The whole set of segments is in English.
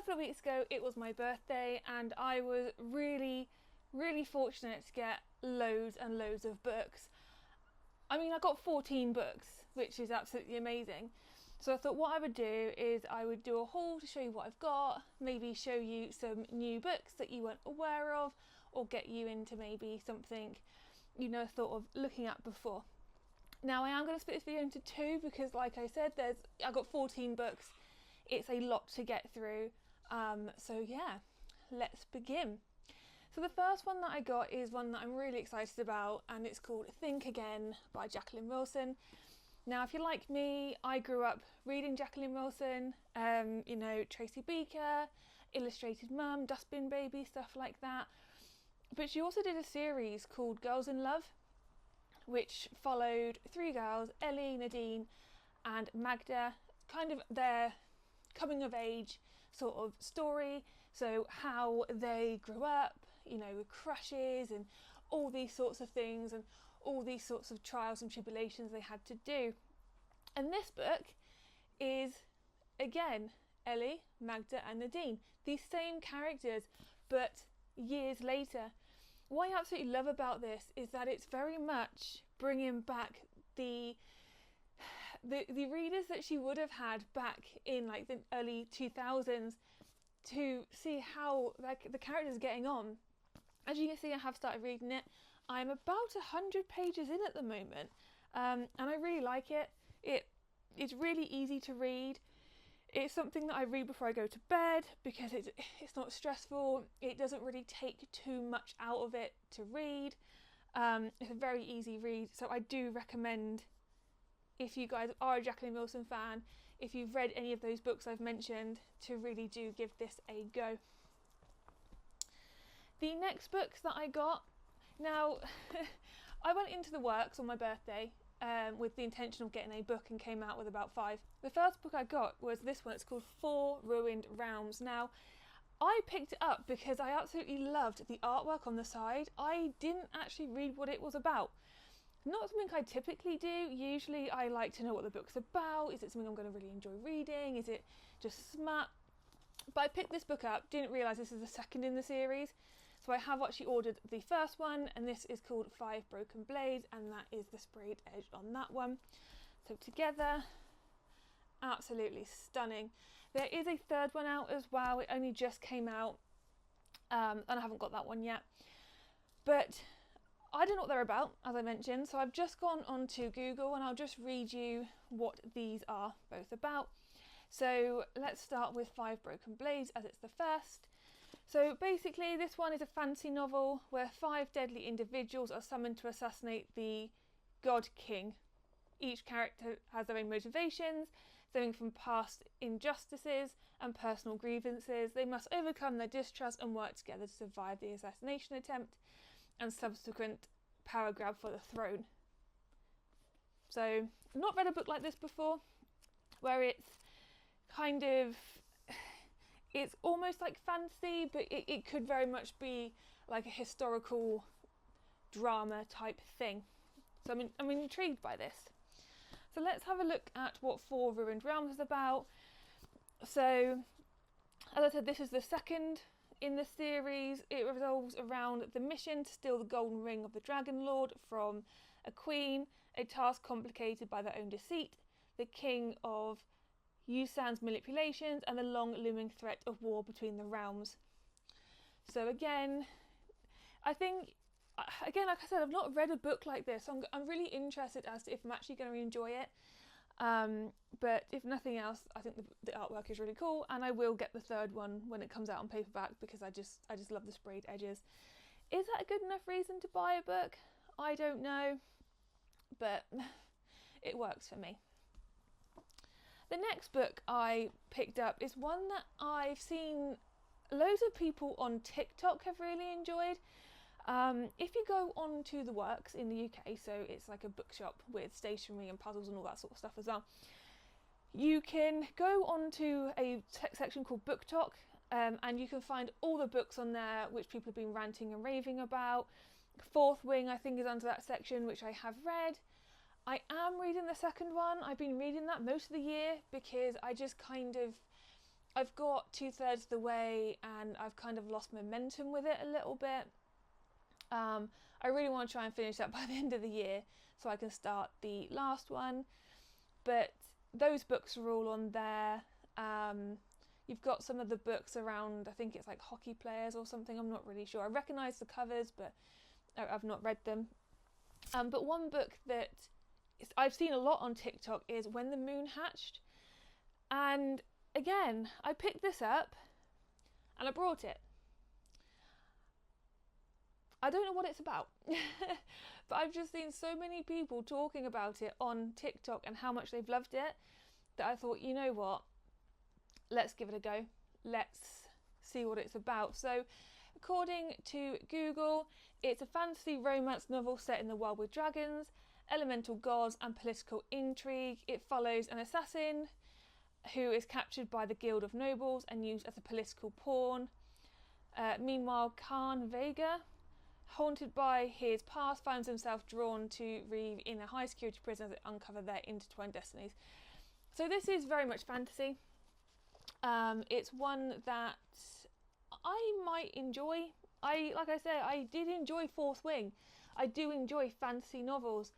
couple of weeks ago it was my birthday, and I was really fortunate to get loads and loads of books. I mean, I got 14 books, which is absolutely amazing. So I thought what I would do is I would do a haul to show you what I've got, maybe show you some new books that you weren't aware of, or get you into maybe something you never thought of looking at before. Now I am going to split this video into two because, like I said, I got 14 books. It's a lot to get through. So yeah, let's begin. So the first one that I got is one that I'm really excited about, and it's called Think Again by Jacqueline Wilson. Now, if you're like me, I grew up reading Jacqueline Wilson, you know, Tracy Beaker, Illustrated Mum, Dustbin Baby, stuff like that. But she also did a series called Girls in Love, which followed three girls, Ellie, Nadine and Magda, kind of their coming of age sort of story. So how they grew up, you know, with crushes and all these sorts of things and all these sorts of trials and tribulations they had to do. And this book is, again, Ellie, Magda and Nadine, these same characters, but years later. What I absolutely love about this is that it's very much bringing back the readers that she would have had back in like the early 2000s to see how like the characters are getting on. As you can see, I have started reading it. I'm about 100 pages in at the moment, and I really like it. It's really easy to read. It's something that I read before I go to bed because it's not stressful. It doesn't really take too much out of it to read. It's a very easy read, so I do recommend, if you guys are a Jacqueline Wilson fan, if you've read any of those books I've mentioned, to really do give this a go. The next books that I got, now I went into the works on my birthday with the intention of getting a book and came out with about 5. The first book I got was this one. It's called 4 Ruined Realms. Now I picked it up because I absolutely loved the artwork on the side. I didn't actually read what it was about. Not something I typically do. Usually I like to know what the book's about. Is it something I'm going to really enjoy reading? Is it just smut? But I picked this book up, didn't realise this is the second in the series. So I have actually ordered the first one, and this is called 5 Broken Blades, and that is the sprayed edge on that one. So together, absolutely stunning. There is a third one out as well. It only just came out, and I haven't got that one yet. But I don't know what they're about, as I mentioned, so I've just gone onto Google and I'll just read you what these are both about. So let's start with 5 Broken Blades, as it's the first. So basically this one is a fantasy novel where 5 deadly individuals are summoned to assassinate the God King. Each character has their own motivations, stemming from past injustices and personal grievances. They must overcome their distrust and work together to survive the assassination attempt and subsequent power grab for the throne. So I've not read a book like this before, where it's kind of, it's almost like fantasy, but it could very much be like a historical drama type thing. So I'm intrigued by this. So let's have a look at what 4 Ruined Realms is about. So as I said, this is the second in the series. It revolves around the mission to steal the golden ring of the Dragon Lord from a queen, a task complicated by their own deceit, the king of Yusan's manipulations, and the long looming threat of war between the realms. So again, I think, again, like I said, I've not read a book like this, so I'm really interested as to if I'm actually going to enjoy it. But if nothing else, I think the artwork is really cool, and I will get the third one when it comes out on paperback because I just love the sprayed edges. Is that a good enough reason to buy a book? I don't know, but it works for me. The next book I picked up is one that I've seen loads of people on TikTok have really enjoyed. If you go on to The Works in the UK, so it's like a bookshop with stationery and puzzles and all that sort of stuff as well, you can go on to a section called Book Talk, and you can find all the books on there which people have been ranting and raving about. Fourth Wing, I think, is under that section, which I have read. I am reading the second one. I've been reading that most of the year because I just kind of, I've got 2/3 of the way and I've kind of lost momentum with it a little bit. I really want to try and finish that by the end of the year so I can start the last one. But those books are all on there. You've got some of the books around, I think it's like hockey players or something, I'm not really sure. I recognise the covers, but I've not read them. But one book that I've seen a lot on TikTok is When the Moon Hatched. And again, I picked this up and I brought it. I don't know what it's about, but I've just seen so many people talking about it on TikTok and how much they've loved it that I thought, you know what, let's give it a go. Let's see what it's about. So, according to Google, it's a fantasy romance novel set in the world with dragons, elemental gods and political intrigue. It follows an assassin who is captured by the Guild of Nobles and used as a political pawn. Meanwhile, Khan Vega, haunted by his past, finds himself drawn to Reeve in a high security prison as they uncover their intertwined destinies. So this is very much fantasy. It's one that I might enjoy. Like I said, I did enjoy Fourth Wing. I do enjoy fantasy novels,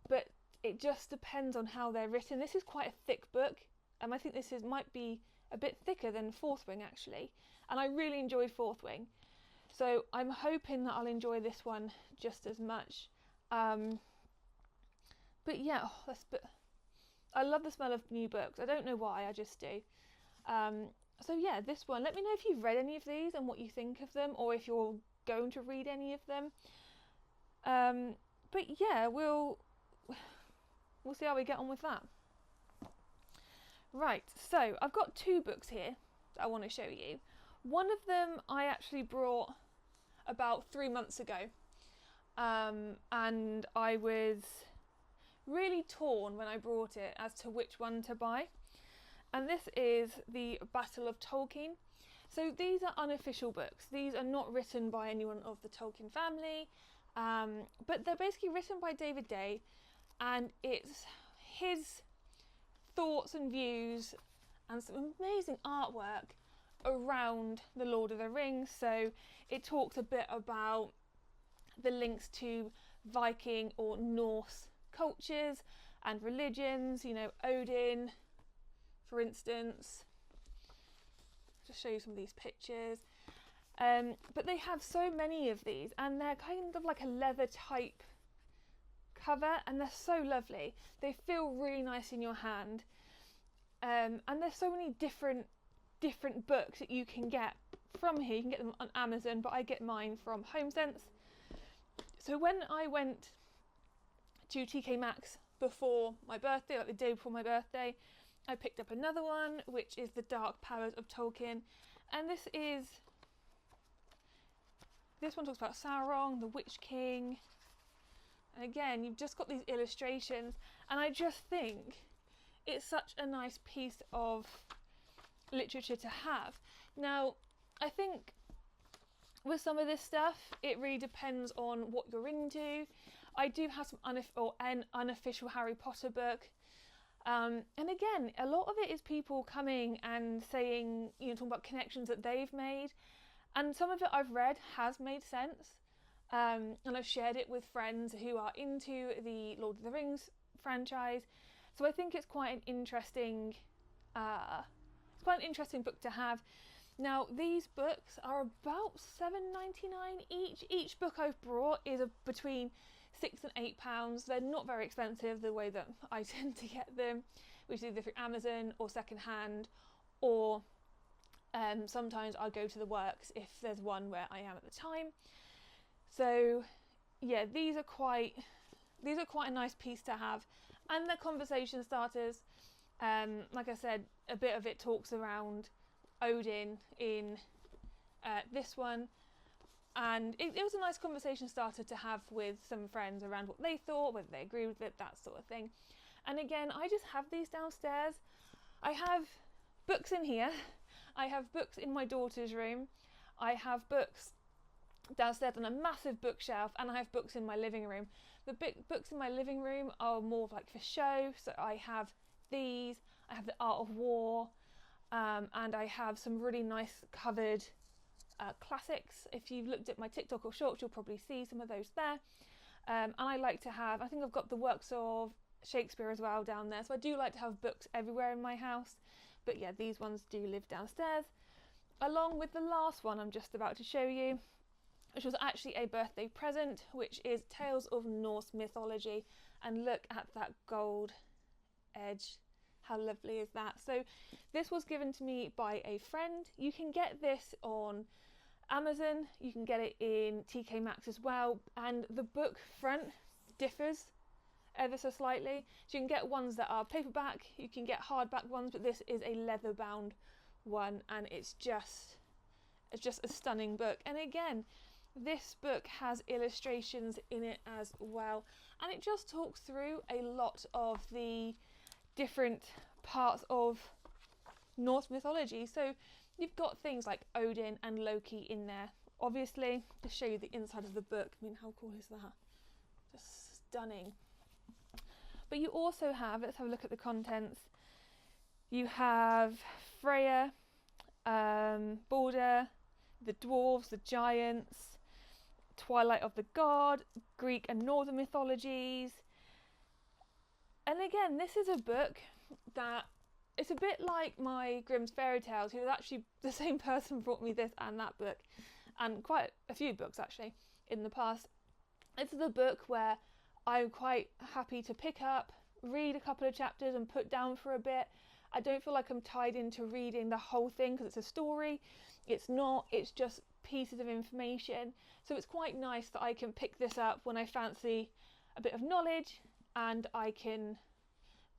but it just depends on how they're written. This is quite a thick book. I think this might be a bit thicker than Fourth Wing actually, and I really enjoyed Fourth Wing. So I'm hoping that I'll enjoy this one just as much. But yeah, I love the smell of new books. I don't know why, I just do. So yeah, this one, let me know if you've read any of these and what you think of them, or if you're going to read any of them. But yeah, we'll see how we get on with that. Right, so I've got 2 books here that I want to show you. One of them I actually brought about 3 months ago, and I was really torn when I brought it as to which one to buy. And this is The Battle of Tolkien. So these are unofficial books. These are not written by anyone of the Tolkien family, but they're basically written by David Day, and it's his thoughts and views and some amazing artwork around the Lord of the Rings. So it talks a bit about the links to Viking or Norse cultures and religions, you know, Odin, for instance. Just show you some of these pictures. But they have so many of these, and they're kind of like a leather type cover, and they're so lovely. They feel really nice in your hand. And there's so many different books that you can get from here. You can get them on Amazon, but I get mine from HomeSense. So when I went to TK Maxx before my birthday, like the day before my birthday, I picked up another one, which is The Dark Powers of Tolkien. And this one talks about Sauron, the Witch King. And again, you've just got these illustrations, and I just think it's such a nice piece of literature to have. Now, I think with some of this stuff, it really depends on what you're into. I do have an unofficial Harry Potter book. And again, a lot of it is people coming and saying, you know, talking about connections that they've made. And some of it I've read has made sense. And I've shared it with friends who are into the Lord of the Rings franchise. So I think it's quite an interesting book to have. Now, these books are about $7.99 each. Each book I've brought is between £6 and £8. They're not very expensive the way that I tend to get them, which is either through Amazon or secondhand, or sometimes I'll go to the works if there's one where I am at the time. So yeah, these are quite a nice piece to have, and they're conversation starters. Like I said, a bit of it talks around Odin in this one, and it was a nice conversation starter to have with some friends around what they thought, whether they agree with it, that sort of thing. And again, I just have these downstairs. I have books in here, I have books in my daughter's room, I have books downstairs on a massive bookshelf, and I have books in my living room. The books in my living room are more like for show, so I have these, I have The Art of War, and I have some really nice covered classics. If you've looked at my TikTok or shorts, you'll probably see some of those there. And I like to have, I think I've got the works of Shakespeare as well down there, so I do like to have books everywhere in my house. But yeah, these ones do live downstairs, along with the last one I'm just about to show you, which was actually a birthday present, which is Tales of Norse Mythology. And look at that gold edge. How lovely is that? So this was given to me by a friend. You can get this on Amazon, you can get it in TK Maxx as well, and the book front differs ever so slightly. So you can get ones that are paperback, you can get hardback ones, but this is a leather bound one, and it's just a stunning book. And again, this book has illustrations in it as well, and it just talks through a lot of the different parts of Norse mythology. So you've got things like Odin and Loki in there. Obviously, to show you the inside of the book, I mean, how cool is that? Just stunning. But you also have, let's have a look at the contents. You have Freya, Balder, the dwarves, the giants, Twilight of the God, Greek and Northern mythologies. And again, this is a book that it's a bit like my Grimm's Fairy Tales, who was actually the same person brought me this and that book, and quite a few books actually in the past. It's the book where I'm quite happy to pick up, read a couple of chapters and put down for a bit. I don't feel like I'm tied into reading the whole thing because it's a story. It's not, it's just pieces of information. So it's quite nice that I can pick this up when I fancy a bit of knowledge, and I can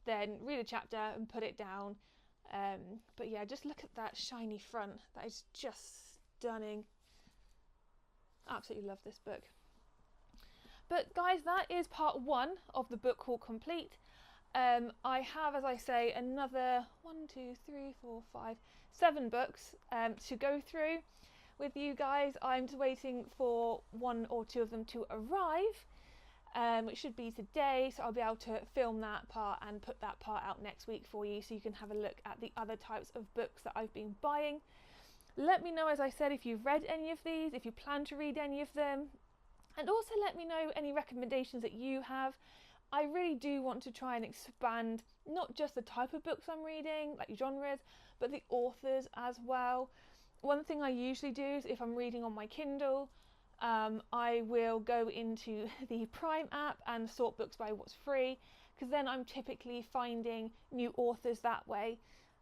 then read a chapter and put it down. But yeah, just look at that shiny front. That is just stunning. Absolutely love this book. But guys, that is part 1 of the book haul complete. I have, as I say, another 7 books to go through with you guys. I'm just waiting for 1 or 2 of them to arrive. It should be today, so I'll be able to film that part and put that part out next week for you, so you can have a look at the other types of books that I've been buying. Let me know, as I said, if you've read any of these, if you plan to read any of them, and also let me know any recommendations that you have. I really do want to try and expand not just the type of books I'm reading, like genres, but the authors as well. One thing I usually do is if I'm reading on my Kindle, I will go into the Prime app and sort books by what's free, because then I'm typically finding new authors that way.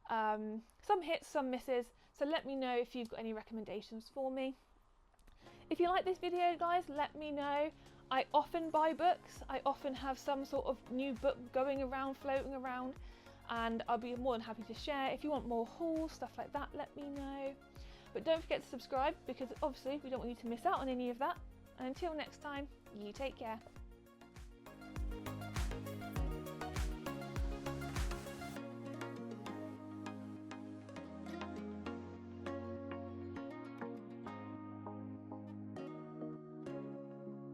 Some hits, some misses, so let me know if you've got any recommendations for me. If you like this video, guys, let me know. I often buy books, I often have some sort of new book going around, floating around, and I'll be more than happy to share. If you want more hauls, stuff like that, let me know. But don't forget to subscribe, because obviously we don't want you to miss out on any of that. And until next time, you take care.